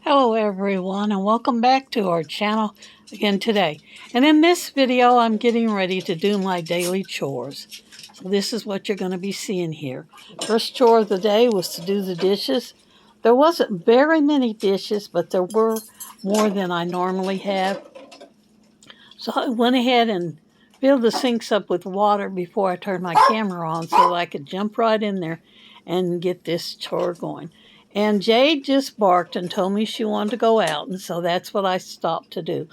Hello everyone and welcome back to our channel again today. And in this video I'm getting ready to do my daily chores. So this is what you're going to be seeing here. First chore of the day was to do the dishes. There wasn't very many dishes, but there were more than I normally have. So I went ahead and filled the sinks up with water before I turned my camera on so that I could jump right in there and get this chore going. And Jade just barked and told me she wanted to go out, and so that's what I stopped to do.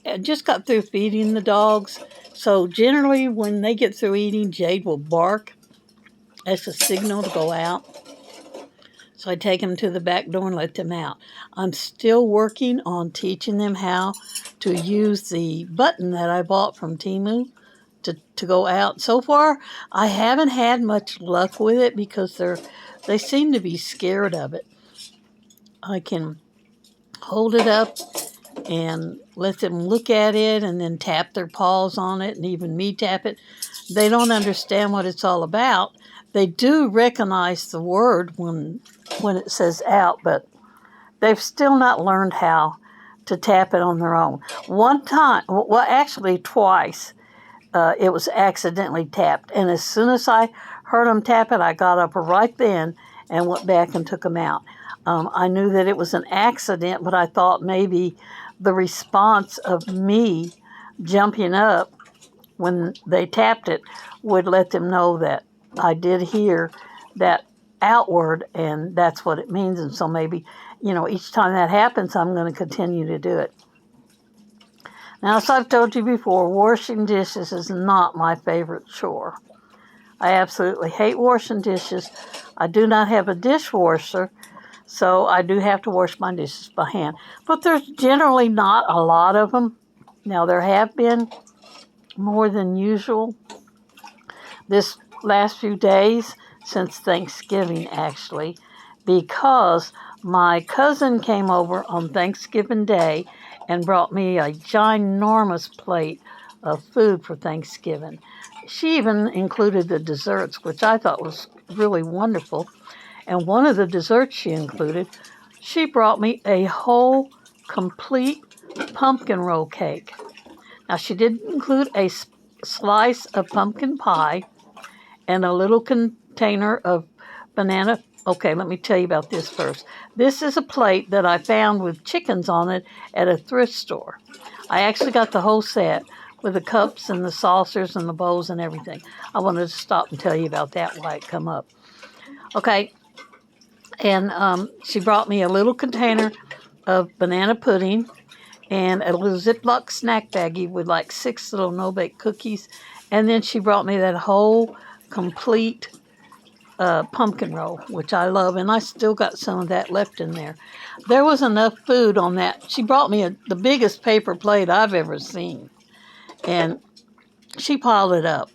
I just got through feeding the dogs, so generally when they get through eating, Jade will bark as a signal to go out. So I take them to the back door and let them out. I'm still working on teaching them how to use the button that I bought from Temu to go out. So far, I haven't had much luck with it because they seem to be scared of it. I can hold it up and let them look at it and then tap their paws on it and even me tap it. They don't understand what it's all about. They do recognize the word when it says out, but they've still not learned how to tap it on their own. One time, well, actually twice, it was accidentally tapped. And as soon as I heard them tap it, I got up right then and went back and took them out. I knew that it was an accident, but I thought maybe the response of me jumping up when they tapped it would let them know that I did hear that outward, and that's what it means. And so maybe, each time that happens, I'm going to continue to do it. Now, as I've told you before, washing dishes is not my favorite chore. I absolutely hate washing dishes. I do not have a dishwasher, so I do have to wash my dishes by hand. But there's generally not a lot of them. Now, there have been more than usual this last few days, since Thanksgiving actually, because my cousin came over on Thanksgiving Day and brought me a ginormous plate of food for Thanksgiving. She even included the desserts, which I thought was really wonderful. And one of the desserts she brought me a whole complete pumpkin roll cake. Now, she did include a slice of pumpkin pie and a little container of banana. Okay, let me tell you about this first. This is a plate that I found with chickens on it at a thrift store. I actually got the whole set with the cups and the saucers and the bowls and everything. I wanted to stop and tell you about that while it come up. Okay, and she brought me a little container of banana pudding and a little Ziploc snack baggie with like 6 little no-bake cookies. And then she brought me that whole complete pumpkin roll, which I love, and I still got some of that left in there. There was enough food on that. She brought me the biggest paper plate I've ever seen, and she piled it up.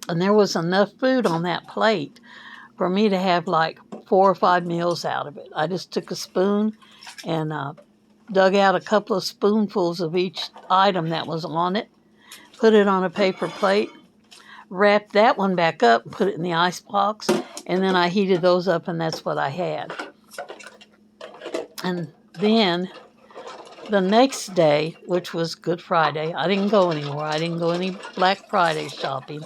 And there was enough food on that plate for me to have like 4 or 5 meals out of it. I just took a spoon and dug out a couple of spoonfuls of each item that was on it, put it on a paper plate, wrapped that one back up, and put it in the ice box, and then I heated those up, and that's what I had. And then the next day, which was Good Friday, I didn't go anywhere. I didn't go any Black Friday shopping.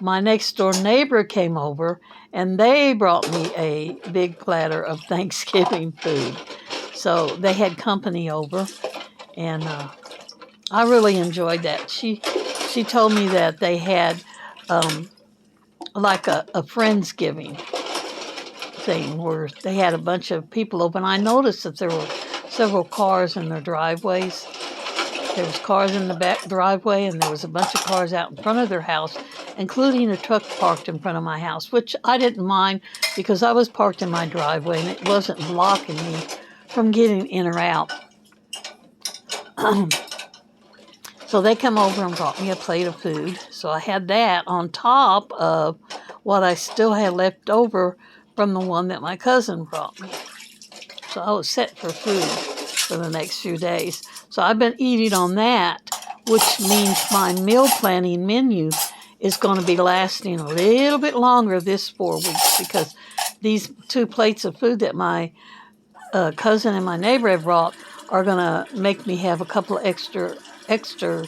My next door neighbor came over, and they brought me a big platter of Thanksgiving food. So they had company over, and I really enjoyed that. She told me that they had like a Friendsgiving thing where they had a bunch of people over. And I noticed that there were several cars in their driveways. There was cars in the back driveway, and there was a bunch of cars out in front of their house, including a truck parked in front of my house, which I didn't mind because I was parked in my driveway and it wasn't blocking me from getting in or out. So they come over and brought me a plate of food. So I had that on top of what I still had left over from the one that my cousin brought me. So I was set for food for the next few days. So I've been eating on that, which means my meal planning menu is going to be lasting a little bit longer this 4 weeks, because these 2 plates of food that my cousin and my neighbor have brought are going to make me have a couple of extra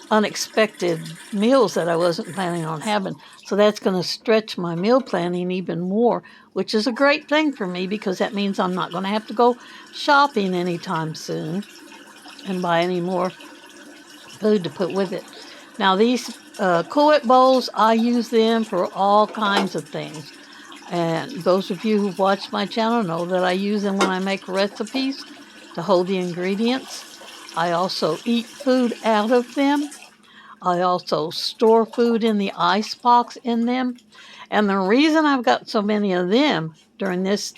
unexpected meals that I wasn't planning on having. So that's going to stretch my meal planning even more, which is a great thing for me because that means I'm not going to have to go shopping anytime soon and buy any more food to put with it. Now these Cool Whip bowls, I use them for all kinds of things. And those of you who've watched my channel know that I use them when I make recipes to hold the ingredients. I also eat food out of them. I also store food in the ice box in them. And the reason I've got so many of them during this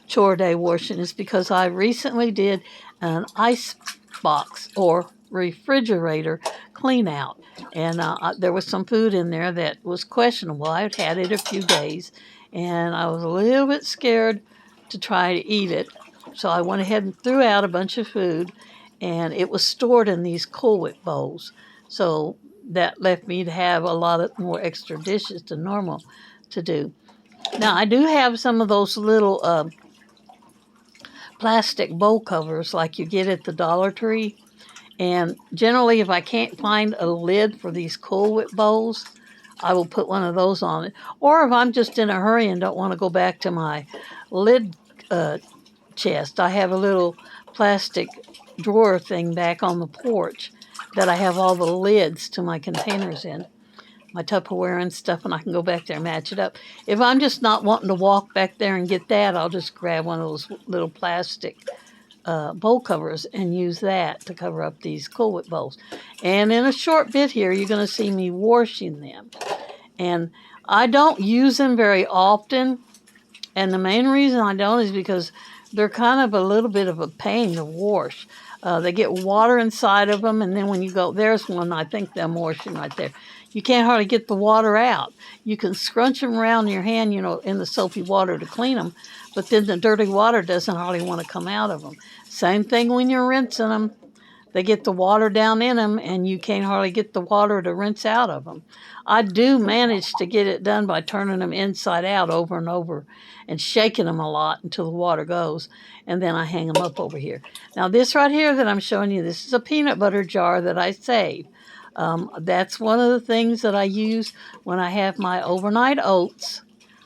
chore day washing is because I recently did an ice box or refrigerator clean out. And there was some food in there that was questionable. I'd had it a few days and I was a little bit scared to try to eat it. So I went ahead and threw out a bunch of food, and it was stored in these Cool Whip bowls. So that left me to have a lot of more extra dishes than normal to do. Now I do have some of those little plastic bowl covers like you get at the Dollar Tree. And generally, if I can't find a lid for these Cool Whip bowls, I will put one of those on it. Or if I'm just in a hurry and don't want to go back to my lid chest, I have a little plastic drawer thing back on the porch that I have all the lids to my containers in, my Tupperware and stuff, and I can go back there and match it up. If I'm just not wanting to walk back there and get that, I'll just grab one of those little plastic bowl covers and use that to cover up these Cool Whip bowls. And in a short bit here, you're going to see me washing them. And I don't use them very often. And the main reason I don't is because they're kind of a little bit of a pain to wash. They get water inside of them, and then when you go, there's one I think I'm washing right there. You can't hardly get the water out. You can scrunch them around your hand, in the soapy water to clean them, but then the dirty water doesn't hardly want to come out of them. Same thing when you're rinsing them. They get the water down in them, and you can't hardly get the water to rinse out of them. I do manage to get it done by turning them inside out over and over and shaking them a lot until the water goes, and then I hang them up over here. Now, this right here that I'm showing you, this is a peanut butter jar that I save. That's one of the things that I use when I have my overnight oats.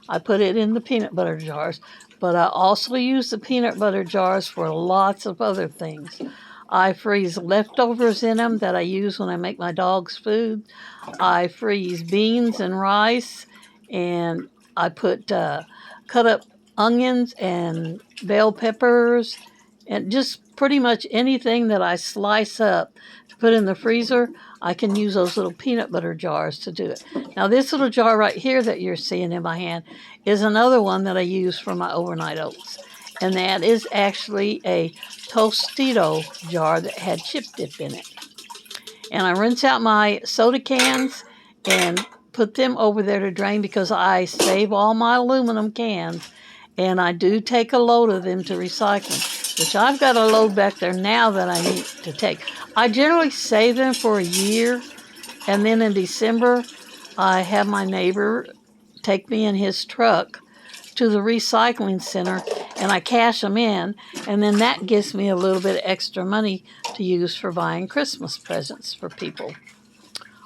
I put it in the peanut butter jars, but I also use the peanut butter jars for lots of other things. I freeze leftovers in them that I use when I make my dog's food. I freeze beans and rice, and I put cut up onions and bell peppers, and just pretty much anything that I slice up to put in the freezer. I can use those little peanut butter jars to do it. Now, this little jar right here that you're seeing in my hand is another one that I use for my overnight oats. And that is actually a Tostito jar that had chip dip in it. And I rinse out my soda cans and put them over there to drain because I save all my aluminum cans, and I do take a load of them to recycling, which I've got a load back there now that I need to take. I generally save them for a year, and then in December, I have my neighbor take me in his truck to the recycling center, and I cash them in, and then that gives me a little bit of extra money to use for buying Christmas presents for people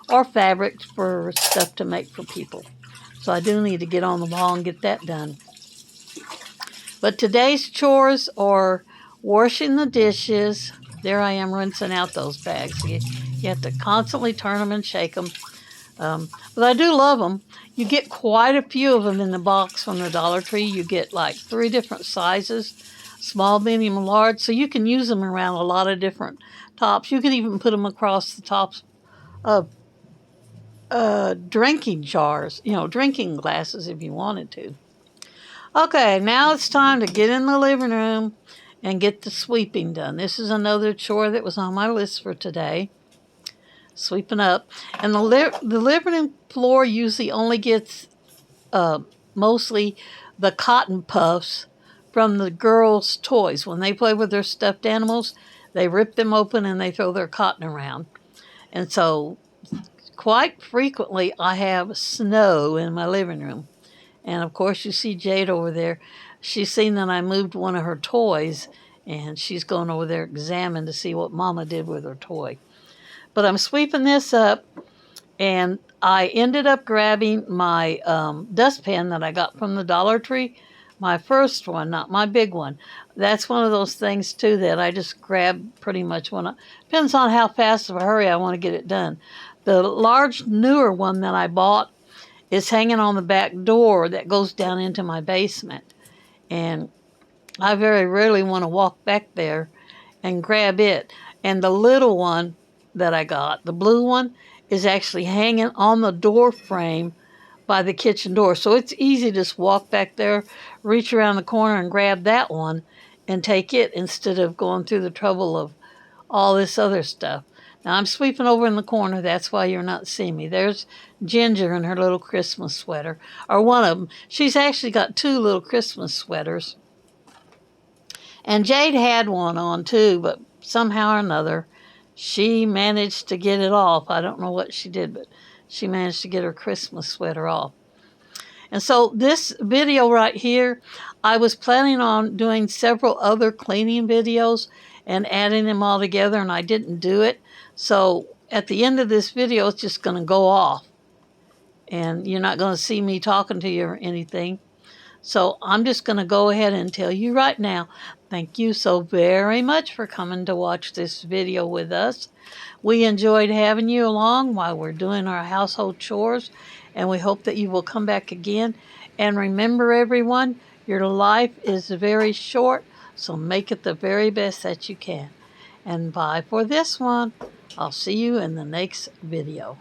or fabrics for stuff to make for people. So I do need to get on the ball and get that done. But today's chores are washing the dishes. There I am rinsing out those bags. You have to constantly turn them and shake them. But I do love them. You get quite a few of them in the box from the Dollar Tree. You get like 3 different sizes, small, medium, and large. So you can use them around a lot of different tops. You can even put them across the tops of drinking jars, drinking glasses if you wanted to. Okay, now it's time to get in the living room and get the sweeping done. This is another chore that was on my list for today. Sweeping up. And the living room floor usually only gets mostly the cotton puffs from the girls' toys. When they play with their stuffed animals, they rip them open and they throw their cotton around. And so quite frequently I have snow in my living room. And of course you see Jade over there she's seen that I moved one of her toys, and she's going over there examine to see what Mama did with her toy. But I'm sweeping this up, and I ended up grabbing my dustpan that I got from the Dollar Tree. My first one, not my big one. That's one of those things, too, that I just grab pretty much when depends on how fast of a hurry I want to get it done. The large, newer one that I bought is hanging on the back door that goes down into my basement. And I very rarely want to walk back there and grab it. And the little one that I got, the blue one, is actually hanging on the door frame by the kitchen door. So it's easy to just walk back there, reach around the corner and grab that one and take it instead of going through the trouble of all this other stuff. Now I'm sweeping over in the corner. That's why you're not seeing me. There's Ginger in her little Christmas sweater, or one of them. She's actually got two little Christmas sweaters. And Jade had one on too, but somehow or another, she managed to get it off. I don't know what she did, but she managed to get her Christmas sweater off. And so this video right here, I was planning on doing several other cleaning videos and adding them all together, and I didn't do it. So at the end of this video, it's just going to go off. And you're not going to see me talking to you or anything. So I'm just going to go ahead and tell you right now, thank you so very much for coming to watch this video with us. We enjoyed having you along while we're doing our household chores, and we hope that you will come back again. And remember, everyone, your life is very short, so make it the very best that you can. And bye for this one. I'll see you in the next video.